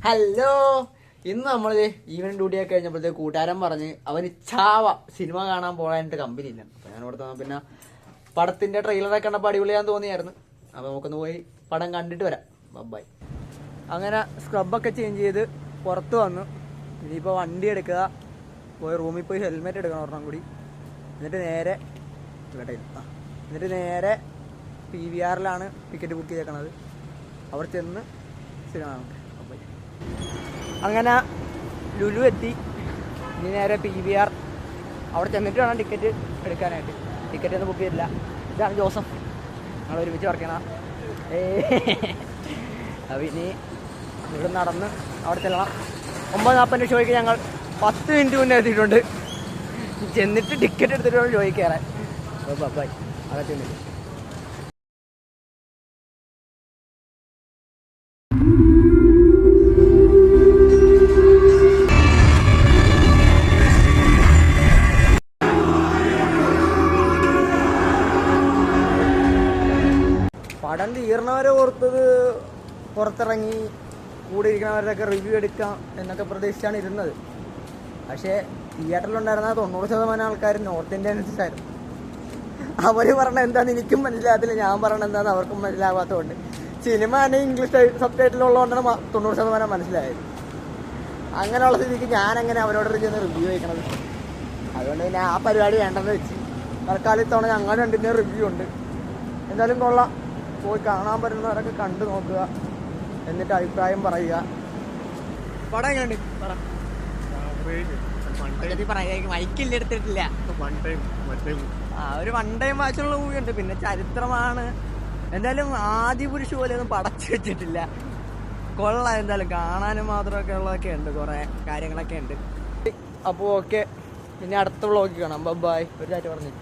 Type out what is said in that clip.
Hello, ഇന്ന് നമ്മൾ evening ഡ്യൂട്ടിയൊക്കെ കഴിഞ്ഞപ്പോഴത്തേക്ക് കൂട്ടുകാരൻ പറഞ്ഞ് അവന് സിനിമ കാണാൻ പോകാനായിട്ട് കമ്പനി ഇല്ല. അപ്പോൾ ഞാൻ ഇവിടെ പിന്നെ പടത്തിൻ്റെ ട്രെയിലറൊക്കെ കണ്ടപ്പോൾ അടിപൊളിയാന്ന് തോന്നിയായിരുന്നു. അപ്പോൾ നമുക്കൊന്ന് പോയി പടം കണ്ടിട്ട് വരാം. ബൈ. അങ്ങനെ സ്ക്രബൊക്കെ ചേഞ്ച് ചെയ്ത് പുറത്ത് വന്നു. ഇനിയിപ്പോൾ വണ്ടി എടുക്കുക, പോയി റൂമിൽ പോയി ഹെൽമെറ്റ് എടുക്കണം ഒരെണ്ണം കൂടി. എന്നിട്ട് നേരെ PVR ടിക്കറ്റ് ബുക്ക് ചെയ്തേക്കണത്. അവിടെ ചെന്ന് സിനിമ കാണാം. അങ്ങനെ ലുലു എത്തി. ഇനി നേരെ PVR അവിടെ ചെന്നിട്ട് വേണം ടിക്കറ്റ് എടുക്കാനായിട്ട്. ടിക്കറ്റ് ഒന്നും ബുക്ക് ചെയ്തില്ല. ഇതാണ് ജോസഫ്, ഞങ്ങൾ ഒരുമിച്ച് വർക്കണം. അപ്പോൾ ഇനി ഇവിടെ നടന്ന് അവിടെ ചെല്ലണം. 9:40 ഷോയ്ക്ക് ഞങ്ങൾ 10 മിനിറ്റ് മുന്നേ എത്തിയിട്ടുണ്ട്. ചെന്നിട്ട് ടിക്കറ്റ് എടുത്തിട്ട് വേണം ഷോയ്ക്ക് കയറാൻ. ബൈ. അവിടെ ചെന്നിട്ട് പടം തീർന്നവരെ ഓർത്തത് പുറത്തിറങ്ങി കൂടെ ഇരിക്കുന്നവരുടെയൊക്കെ റിവ്യൂ എടുക്കാം എന്നൊക്കെ പ്രതീക്ഷിച്ചാണ് ഇരുന്നത്. പക്ഷേ തിയേറ്ററിലുണ്ടായിരുന്ന 90% ആൾക്കാർ നോർത്ത് ഇന്ത്യൻസ് ആയിരുന്നു. അവർ പറഞ്ഞത് എന്താണെന്ന് എനിക്കും മനസ്സിലാകത്തില്ല, ഞാൻ പറഞ്ഞത് എന്താണെന്ന് അവർക്കും മനസ്സിലാകാത്തതുകൊണ്ട്. സിനിമ തന്നെ ഇംഗ്ലീഷ് സബ് ടൈറ്റിലുള്ളതുകൊണ്ടാണ് 90% മനസ്സിലായത്. അങ്ങനെയുള്ള സ്ഥിതിക്ക് ഞാനെങ്ങനെ അവരോട് ചെന്ന് റിവ്യൂ വയ്ക്കണത്? അതുകൊണ്ട് പിന്നെ ആ പരിപാടി വേണ്ടെന്ന് വെച്ച് തൽക്കാലം ഇത്തവണ ഞങ്ങൾ രണ്ടിൻ്റെ റിവ്യൂ ഉണ്ട്. എന്തായാലും കൊള്ളാം. പോയി കാണാൻ പറ്റുന്നവരൊക്കെ കണ്ടു നോക്കുക, എന്നിട്ട് അഭിപ്രായം പറയുക. പടം എങ്ങനെയുണ്ട്? മൈക്കില്ല, എടുത്തിട്ടില്ല. ഒരു 1 ടൈം വാച്ചുള്ള മൂവിയുണ്ട്. പിന്നെ ചരിത്രമാണ്. എന്തായാലും ആദിപുരുഷ് പോലെയൊന്നും പടച്ചു വെച്ചിട്ടില്ല. കൊള്ളാം. എന്തായാലും കാണാനും മാത്രമൊക്കെ ഉള്ളതൊക്കെ ഉണ്ട്, കുറേ കാര്യങ്ങളൊക്കെ ഉണ്ട്. അപ്പോൾ ഓക്കെ, ഇനി അടുത്ത വ്ളോഗ് കാണാം. ബൈ. ഒരു ചാറ്റ് പറഞ്ഞു.